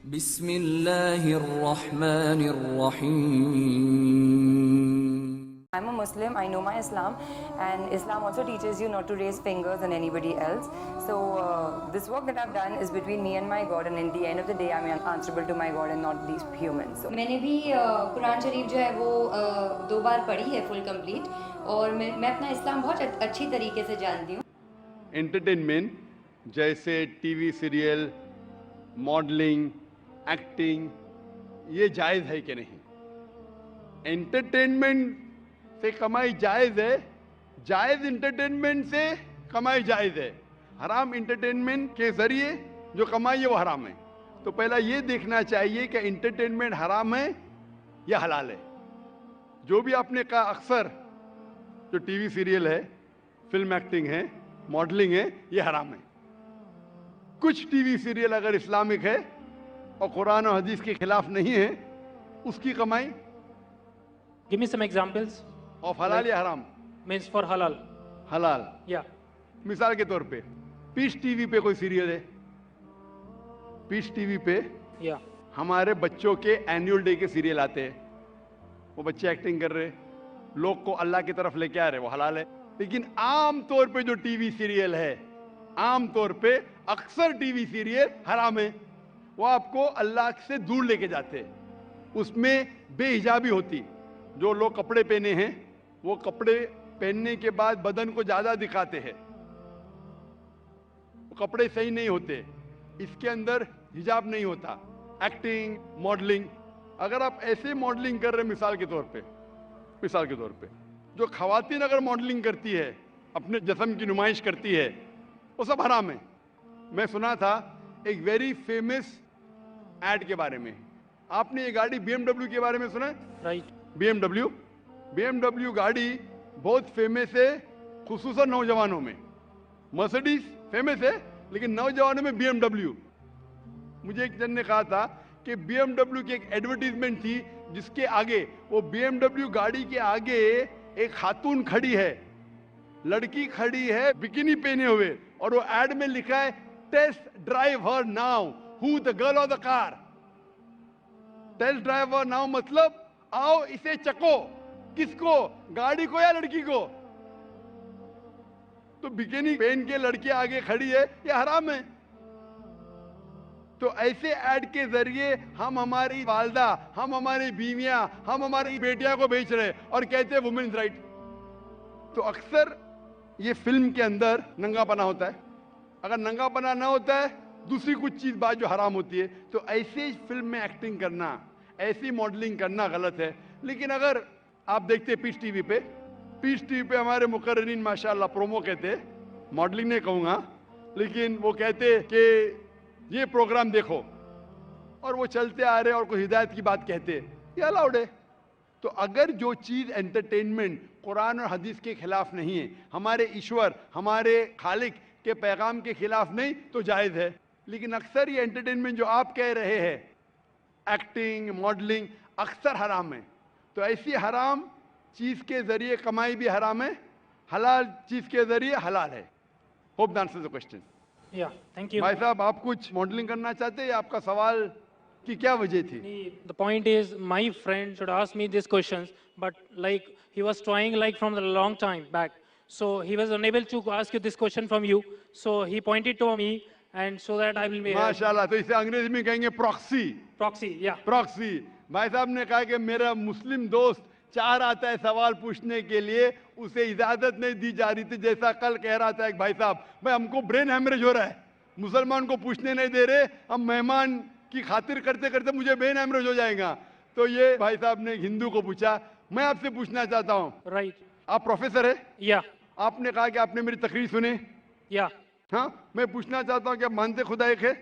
बिस्मिल्लाहिर्रहमानिर्रहीम। I'm a Muslim, I know my Islam, and Islam also teaches you not to raise fingers on anybody else. So this work that I've done is between me and my God, and in the end of the day I'm answerable to my God and not these humans. So, मैंने भी कुरान शरीफ जो है वो 2 बार पढ़ी है full complete, और मैं अपना इस्लाम बहुत अच्छी तरीके से जानती हूँ। एंटरटेनमेंट जैसे टीवी सीरियल, मॉडलिंग, एक्टिंग, ये जायज़ है कि नहीं? एंटरटेनमेंट से कमाई जायज़ है, जायज़ एंटरटेनमेंट से कमाई जायज़ है। हराम एंटरटेनमेंट के ज़रिए जो कमाई है वो हराम है। तो पहला ये देखना चाहिए कि एंटरटेनमेंट हराम है या हलाल है। जो भी आपने कहा, अक्सर जो टीवी सीरियल है, फिल्म एक्टिंग है, मॉडलिंग है, ये हराम है। कुछ टीवी सीरियल अगर इस्लामिक है और कुरान और हदीस के खिलाफ नहीं है, उसकी कमाई Give me some examples. Of हलाल या हराम? Means for halal. हलाल। Yeah. मिसाल के तौर पे पीस टीवी पे कोई सीरियल है, पीस टीवी पे Yeah. हमारे बच्चों के एनुअल डे के सीरियल आते हैं, वो बच्चे एक्टिंग कर रहे, लोग को अल्लाह की तरफ लेके आ रहे, वो हलाल है। लेकिन आम तौर पे जो टीवी सीरियल है, आम तौर पे अक्सर टीवी सीरियल हराम है। वो आपको अल्लाह से दूर लेके जाते हैं। उसमें बेहिजाबी होती, जो लोग कपड़े पहने हैं वो कपड़े पहनने के बाद बदन को ज्यादा दिखाते हैं, वो कपड़े सही नहीं होते, इसके अंदर हिजाब नहीं होता। एक्टिंग, मॉडलिंग, अगर आप ऐसे मॉडलिंग कर रहे, मिसाल के तौर पे जो खवातीन अगर मॉडलिंग करती है, अपने जिस्म की नुमाइश करती है, वो सब हराम है। मैं सुना था एक वेरी फेमस एड के बारे में। आपने ये गाड़ी BMW के बारे में सुना है? Right. BMW गाड़ी बहुत फेमस है, खुसूसन नौजवानों में। मर्सिडीज फेमस है, लेकिन नौजवानों में BMW। मुझे एक जन ने कहा था कि BMW की एक एडवर्टीजमेंट थी, जिसके आगे, वो BMW गाड़ी के आगे एक खातून खड़ी है, लड़की खड़ी है बिकिनी पहने हुए, और वो एड में लिखा है test drive her now, who the girl of the car. Test drive her now मतलब आओ इसे चको। किसको? गाड़ी को या लड़की को? तो बिकिनी पहन के लड़की आगे खड़ी है, ये हराम है। तो ऐसे ऐड के जरिए हम हमारी वालदा, हम हमारी बीवियां, हम हमारी बेटियां को बेच रहे और कहते हैं वुमेन्स राइट। तो अक्सर ये फिल्म के अंदर नंगापना होता है। अगर नंगापना ना होता है, दूसरी कुछ चीज बात जो हराम होती है, तो ऐसे फिल्म में एक्टिंग करना, ऐसी मॉडलिंग करना गलत है। लेकिन अगर आप देखते हैं पीस टीवी पे हमारे मुकर्रिरीन माशाल्लाह प्रोमो कहते, मॉडलिंग नहीं कहूँगा, लेकिन वो कहते कि ये प्रोग्राम देखो, और वो चलते आ रहे और कोई हिदायत की बात कहते, ये अलाउड है। तो अगर जो चीज़ एंटरटेनमेंट कुरान और हदीस के खिलाफ नहीं है, हमारे ईश्वर, हमारे खालिक के पैगाम के खिलाफ नहीं, तो जायज़ है। लेकिन अक्सर ये एंटरटेनमेंट जो आप कह रहे हैं, एक्टिंग, मॉडलिंग, अक्सर हराम है। तो ऐसी हराम चीज़ के ज़रिए कमाई भी हराम है, हलाल चीज़ के ज़रिए हलाल है। Hope that answers the question. Yeah. Thank you. भाई साहब, आप कुछ मॉडलिंग करना चाहते हैं या आपका सवाल की क्या वजह थी? The point is, my friend should ask me these questions, but like he was trying like from a long time back, so he was unable to ask you this question from you. So he pointed to me, and so that I will be माशाल्लाह। तो इसे अंग्रेजी में कहेंगे proxy. proxy. Yeah. Proxy. भाई साहब ने कहा कि मेरा मुस्लिम दोस्त चाह रहा था सवाल पूछने के लिए, उसे इजाजत नहीं दी जा रही थी। जैसा कल कह रहा था एक भाई साहब, भाई हमको ब्रेन हैमरेज हो रहा है, मुसलमान को पूछने नहीं दे रहे, हम मेहमान की खातिर करते करते मुझे ब्रेन हैमरेज हो जाएगा। तो ये भाई साहब ने हिंदू को पूछा। मैं आपसे पूछना चाहता हूँ, Right. आप प्रोफेसर है? Yeah. आपने कहा कि आपने मेरी तकरीर सुनी। Yeah. हाँ, मैं पूछना चाहता हूँ कि आप मानते खुदा एक है?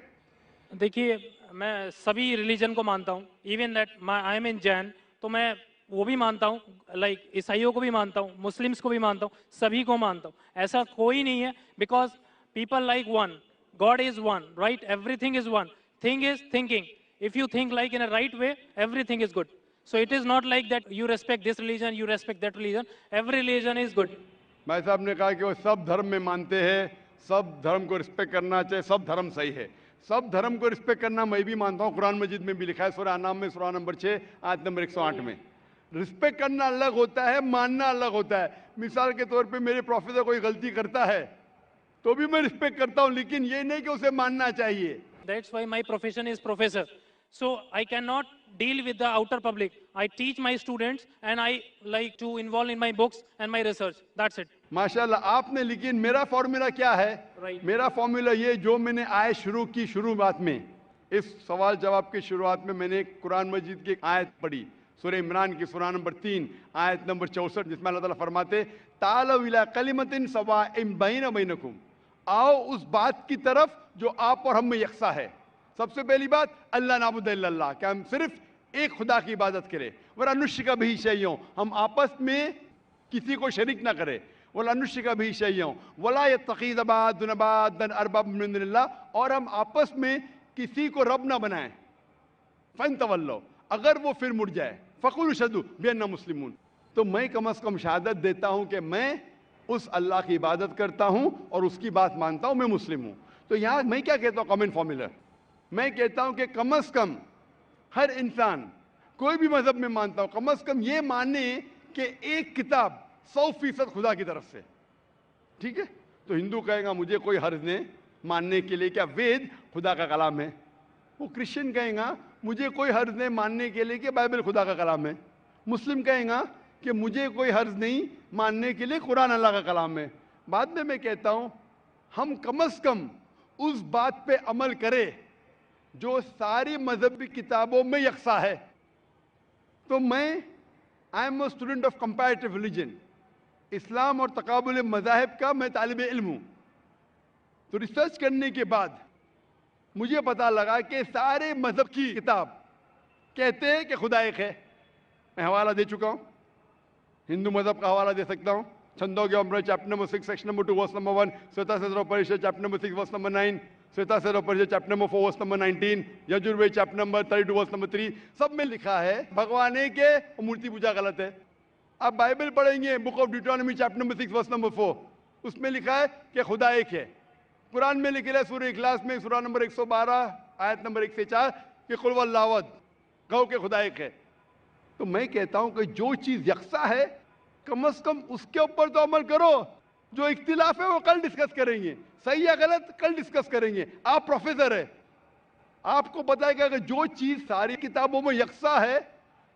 देखिए, मैं सभी रिलीजन को मानता हूँ। इवन दैट आई एम इन जैन, तो मैं वो भी मानता हूँ, लाइक ईसाइयों को भी मानता हूँ, मुस्लिम्स को भी मानता हूँ, सभी को मानता हूँ। ऐसा कोई नहीं है, because people like one, God is one, right? Everything is one, thing is thinking. If you think like in a right way, everything is good. So it is not like that you respect this religion, you respect that religion. Every religion is good. भाई साहब ने कहा कि वो सब धर्म में मानते हैं, सब धर्म को रिस्पेक्ट करना चाहिए, सब धर्म सही है। सब धर्म को रिस्पेक्ट करना मैं भी मानता हूँ, कुरान मजीद में भी लिखा है सूरह अनाम में सूरह नंबर 6 आयत नंबर 108 में। रिस्पेक्ट करना अलग होता है, मानना अलग होता है। मिसाल के तौर पे मेरे प्रोफेसर कोई गलती करता है तो भी मैं रिस्पेक्ट करता हूँ, लेकिन ये नहीं कि उसे मानना चाहिए। That's why my profession is professor. So I cannot deal with the outer public. I teach my students and I like to involve in my books and my research. That's it. माशाल्लाह आपने, लेकिन मेरा formula क्या है? Right. मेरा formula ये जो मैंने आयत शुरू की, शुरुआत में इस सवाल जवाब की शुरुआत में मैंने कुरान मजीद की एक आयत पढ़ी, सूरह इमरान की सूरह नंबर 3 आयत नंबर 64, जिसमें अल्लाह ताला फरमाते तालौ इला कलिमतिन सवाइम बैना बैनकुम, आओ उस बात की तरफ जो आप और हम में यकसा है। सबसे पहली बात अल्लाह नाबुद इल्लल्लाह, कि हम सिर्फ एक खुदा की इबादत करें। वला अनुश्रिका बिही शैय्यन, हम आपस में किसी को शरीक ना करें। वला अनुश्रिका बिही शैय्यन वला यत्तखिज़ बादुना बादन अरबाब मिन दुनिल्लाह, और हम आपस में किसी को रब ना बनाएं। फन तवल्लो, अगर वो फिर मुड़ जाए, फ़कुलू शहदू बिअन्ना मुस्लिमून, तो मैं कम अज़ कम शहादत देता हूँ कि मैं उस अल्लाह की इबादत करता हूँ और उसकी बात मानता हूँ, मैं मुस्लिम हूँ। तो यहाँ मैं क्या कहता हूँ, कॉमन फॉर्मूला मैं कहता हूँ कि कम अज़ कम हर इंसान, कोई भी मजहब में मानता हूँ, कम अज़ कम ये माने कि एक किताब 100% खुदा की तरफ से, ठीक है। तो हिंदू कहेगा मुझे कोई हर्ज नहीं मानने के लिए क्या वेद खुदा का कलाम है। वो क्रिश्चियन कहेगा मुझे कोई हर्ज नहीं मानने के लिए कि बाइबल खुदा का कलाम है। मुस्लिम कहेगा कि मुझे कोई हर्ज नहीं मानने के लिए कुरान अल्लाह का कलाम है। बाद में मैं कहता हूँ हम कम अज़ कम उस बात पे अमल करें जो सारी मजहबी किताबों में यकसा है। तो मैं I am a student of comparative religion, Islam और तकाबुल मज़ाहिब का मैं तालिब इल्म हूँ। तो रिसर्च करने के बाद मुझे पता लगा कि सारे मजहब की किताब कहते हैं कि खुदा एक है। मैं हवाला दे चुका हूँ, हिंदू मजहब का हवाला दे सकता हूँ, छंदोग्य अमृत chapter number 6 section number 2 verse number 1, Shvetashvatara Upanishad chapter number 6 verse number 9, Shvetashvatara Upanishad chapter number 4 verse number 19, Yajurveda chapter number 32 verse number 3, सब में लिखा है भगवान एक है और मूर्ति पूजा गलत है। आप बाइबल पढ़ेंगे book of Deuteronomy chapter number 6 verse number 4, उसमें लिखा है कि खुदा एक है। कुरान में लिखा है सूरह इखलास में सूरह नंबर 112 आयत नंबर 1 से 4 कि कुल वल्लाहु अहद, कहो कि खुदा एक है। तो मैं कहता हूं कि जो चीज यकसा है कम से कम उसके ऊपर तो अमल करो। जो इख्तिलाफ है वो कल डिस्कस करेंगे, सही या गलत कल डिस्कस करेंगे। आप प्रोफेसर है, आपको पता है कि अगर जो चीज सारी किताबों में यकसा है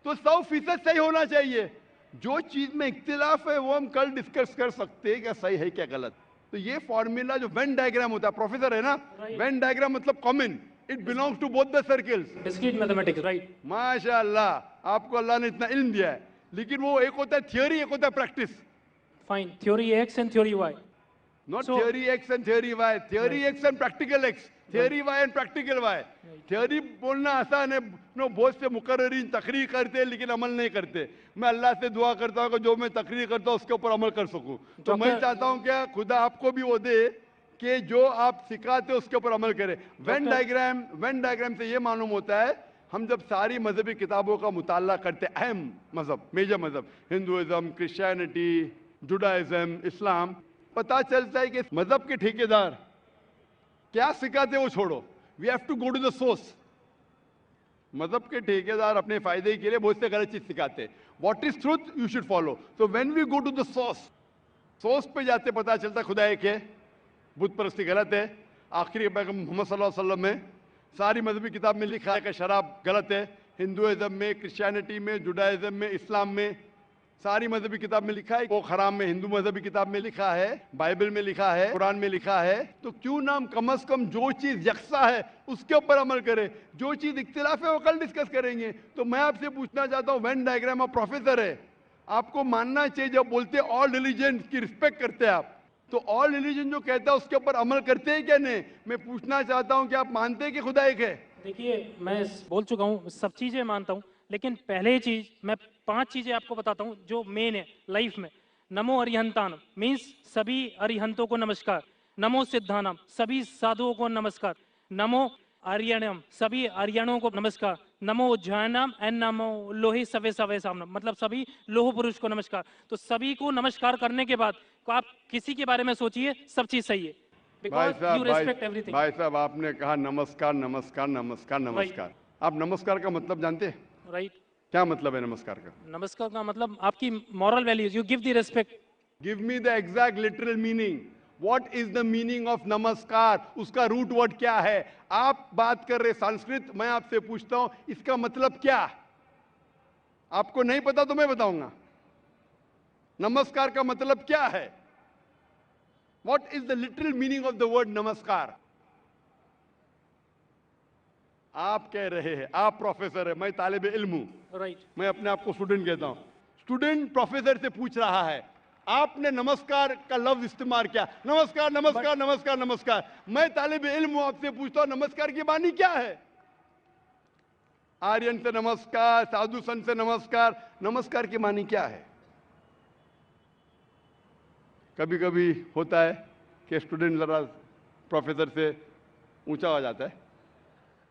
तो 100% सही होना चाहिए। जो चीज में इख्तिलाफ है वो हम कल डिस्कस कर सकते हैं क्या सही है क्या गलत। तो ये फॉर्मूला जो वेन डायग्राम होता है, प्रोफेसर है ना, वेन डायग्राम मतलब common, it belongs to both the circles. Discrete mathematics, right? माशाअल्लाह आपको अल्लाह ने इतना इल्म दिया है, लेकिन वो एक होता है थियोरी, एक होता है practice. Fine. Theory X and theory Y. Not So- theory X and theory Y, theory X and practical X, theory Y and practical Y. Theory बोलना आसान है, नो बहुत से मुकर्रिरीन तकरीर करते हैं लेकिन अमल नहीं करते। मैं अल्लाह से दुआ करता हूँ कि जो मैं तकरीर करता हूँ उसके ऊपर अमल कर सकूँ। तो मैं डॉक्टर- चाहता हूँ क्या खुदा आपको भी वो दे कि जो आप सिखाते हो उसके ऊपर अमल करें। वेन डायग्राम से ये मालूम होता है हम जब सारी मजहबी किताबों का मुताला करते, अहम मजहब, मेजर मजहब, हिंदुइज्म, क्रिश्चियनिटी, जुडाइज्म, इस्लाम, पता चलता है कि मजहब के ठेकेदार क्या सिखाते वो छोड़ो, we have to go to the source. मजहब के ठेकेदार अपने फायदे के लिए बहुत से गलत चीज सिखाते हैं। What is truth you should follow. तो when we go to the source, source पे जाते पता चलता है खुदा एक है, बुत परस्ती गलत है। आखिरी पैगंबर मोहम्मद सल्लल्लाहु अलैहि वसल्लम में सारी मजहबी किताब में लिखा है कि शराब गलत है। हिंदुइज्म में, क्रिश्चियनिटी में, जुडाइज्म में, इस्लाम में, सारी मजहबी किताब में लिखा है वो हराम में। हिंदू मजहबी किताब में लिखा है, बाइबल में लिखा है, कुरान में लिखा है। तो क्यों ना हम कम से कम जो चीज यकसा है उसके ऊपर अमल करें, जो चीज इख्तिलाफ है वो कल डिस्कस करेंगे। तो मैं आपसे पूछना चाहता हूँ, वेन डायग्राम आप प्रोफेसर है, आपको मानना चाहिए जब बोलते ऑल रिलीजन की रिस्पेक्ट करते हैं आप, तो ऑल रिलीजन जो कहता है उसके ऊपर अमल करते हैं क्या नहीं। मैं पूछना चाहता हूँ कि आप मानते हैं कि खुदा एक है। देखिए मैं बोल चुका हूँ, सब चीज़ें मानता हूँ, लेकिन पहले चीज़ मैं 5 चीज़ें आपको बताता हूँ जो मेन है लाइफ में। नमो अरिहंतानम मीन्स सभी अरिहंतों को नमस्कार। नमो सिद्धानम सभी साधुओं को नमस्कार। नमो आर्यणम सभी आर्यणों को नमस्कार। नमो उज्जैनम एंड नमो लोहे सवे सवे सामनम मतलब सभी लोह पुरुष को नमस्कार। तो सभी को नमस्कार करने के बाद को आप किसी के बारे में सोचिए, सब चीज़ सही है। because you respect everything. भाई साहब आपने कहा नमस्कार नमस्कार नमस्कार नमस्कार। आप नमस्कार का मतलब जानते हैं? Right? क्या मतलब है नमस्कार का? नमस्कार का मतलब आपकी moral values. You give the respect. Give me the exact literal meaning. What is the meaning of नमस्कार? उसका रूट वर्ड क्या है? आप बात कर रहे संस्कृत, मैं आपसे पूछता हूं इसका मतलब क्या? आपको नहीं पता तो मैं बताऊंगा। नमस्कार का मतलब क्या है? What is the literal meaning of the word नमस्कार? आप कह रहे हैं, आप प्रोफेसर है, मैं तालिब इल्म हूं। Right. मैं अपने आप को स्टूडेंट कहता हूं। स्टूडेंट प्रोफेसर से पूछ रहा है, आपने नमस्कार का लफ्ज इस्तेमाल किया, नमस्कार नमस्कार नमस्कार नमस्कार। मैं तालिब इल्म हूं, आपसे पूछता हूं नमस्कार की मानी क्या है? आर्यन से नमस्कार, साधु संत से नमस्कार, नमस्कार की मानी क्या है? कभी कभी होता है कि स्टूडेंट जरा प्रोफेसर से ऊंचा हो जाता है,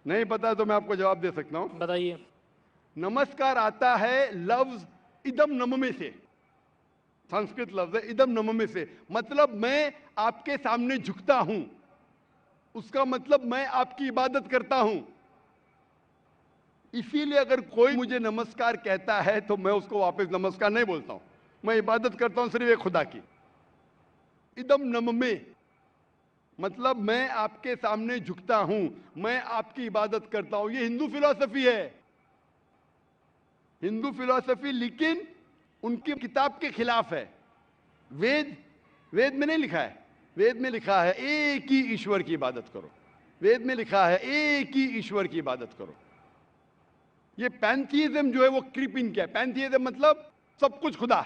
नहीं पता तो मैं आपको जवाब दे सकता हूं। बताइए। नमस्कार आता है लफ्ज इदम नममे से, संस्कृत लफ्ज है इदम नममे से, मतलब मैं आपके सामने झुकता हूं, उसका मतलब मैं आपकी इबादत करता हूं। इसीलिए अगर कोई मुझे नमस्कार कहता है तो मैं उसको वापस नमस्कार नहीं बोलता हूं, मैं इबादत करता हूं सिर्फ एक खुदा की। इदम नममे मतलब मैं आपके सामने झुकता हूं, मैं आपकी इबादत करता हूं। ये हिंदू फिलॉसफी है, हिंदू फिलॉसफी, लेकिन उनकी किताब के खिलाफ है। वेद में नहीं लिखा है, वेद में लिखा है एक ही ईश्वर की इबादत करो। वेद में लिखा है एक ही ईश्वर की इबादत करो। ये पैंथीइज्म जो है वो क्रीप इन किया है। पैंथीइज्म मतलब सब कुछ खुदा।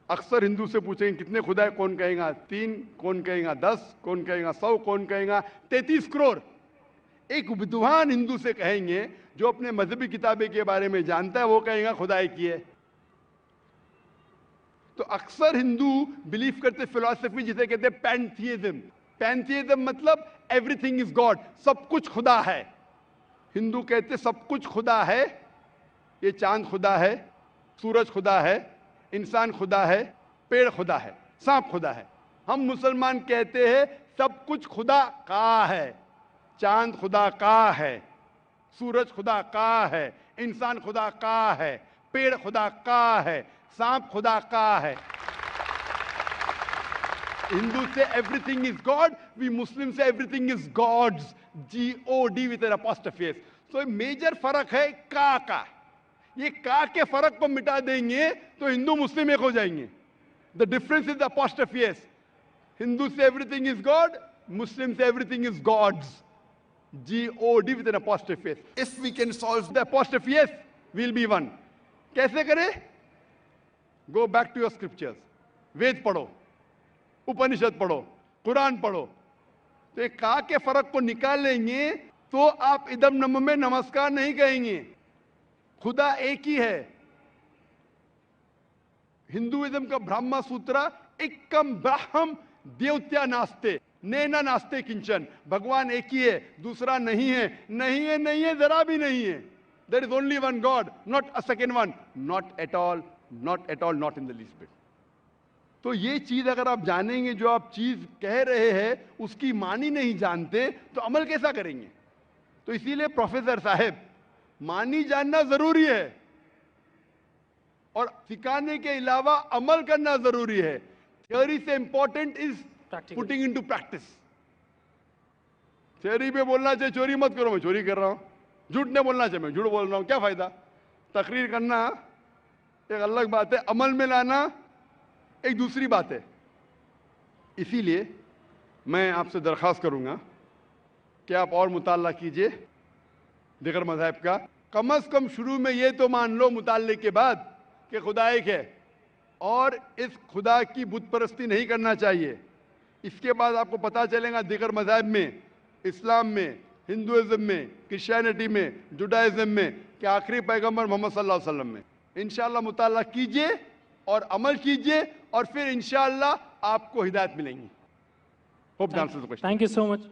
अक्सर हिंदू से पूछेंगे कितने खुदा है, कौन कहेगा 3, कौन कहेगा 10, कौन कहेगा 100, कौन कहेगा 33 करोड़। एक विद्वान हिंदू से कहेंगे जो अपने मजहबी किताबें के बारे में जानता है, वो कहेगा खुदा एक ही है। तो अक्सर हिंदू बिलीव करते फिलॉसफी जिसे कहते हैं पैंथीइज्म। पैंथीइज्म मतलब एवरीथिंग इज गॉड, सब कुछ खुदा है। हिंदू कहते सब कुछ खुदा है, ये चांद खुदा है, सूरज खुदा है, इंसान खुदा है, पेड़ खुदा है, सांप खुदा है। हम मुसलमान कहते हैं सब कुछ खुदा का है, चांद खुदा का है, सूरज खुदा का है, इंसान खुदा का है, पेड़ खुदा का है, सांप खुदा का है। हिंदू से everything is God, we Muslim से everything is God's, GOD with an apostrophe S. तो मेजर फर्क है का। ये का के फर्क को मिटा देंगे तो हिंदू मुस्लिम एक हो जाएंगे। The difference is the apostrophe S. Hindu से एवरीथिंग इज गॉड, मुस्लिम से everything is God's, GOD with an apostrophe S. If we can solve the apostrophe S, we'll be one. कैसे करें? Go back to your scriptures. वेद पढ़ो, उपनिषद पढ़ो, कुरान पढ़ो, तो एक का के फर्क को निकाल लेंगे तो आप इदम नम में नमस्कार नहीं कहेंगे। खुदा एक ही है। हिंदुइज्म का ब्रह्मा सूत्र एकम ब्रह्म देवत्या नास्ते नैना नास्ते किंचन, भगवान एक ही है, दूसरा नहीं है, नहीं है, नहीं है, जरा भी नहीं है। There is only one God, not a second one, not at all, not at all, not in the least bit. तो ये चीज अगर आप जानेंगे, जो आप चीज कह रहे हैं उसकी मानी नहीं जानते तो अमल कैसा करेंगे? तो इसीलिए प्रोफेसर साहब, मानी जानना जरूरी है और सिखाने के अलावा अमल करना जरूरी है। थ्योरी से important is putting into practice. Theory पे बोलना चाहिए चोरी मत करो, मैं चोरी कर रहा हूं। झूठ नहीं बोलना चाहिए, मैं झूठ बोल रहा हूं, क्या फायदा? तकरीर करना एक अलग बात है, अमल में लाना एक दूसरी बात है। इसीलिए मैं आपसे दरख्वास्त करूंगा कि आप और मुताला कीजिए दिगर मज़हब का। कम से कम शुरू में ये तो मान लो मुताले के बाद कि खुदा एक है और इस खुदा की बुत परस्ती नहीं करना चाहिए। इसके बाद आपको पता चलेगा दिगर मज़हब में, इस्लाम में, हिंदुइज्म में, क्रिश्चियनिटी में, जुडाइज्म में कि आखिरी पैगंबर मोहम्मद सल्लल्लाहु अलैहि वसल्लम में। इंशाअल्लाह मुताला कीजिए और अमल कीजिए और फिर इंशाअल्लाह आपको हिदायत मिलेंगी। Hope the answer the question. Thank you so much.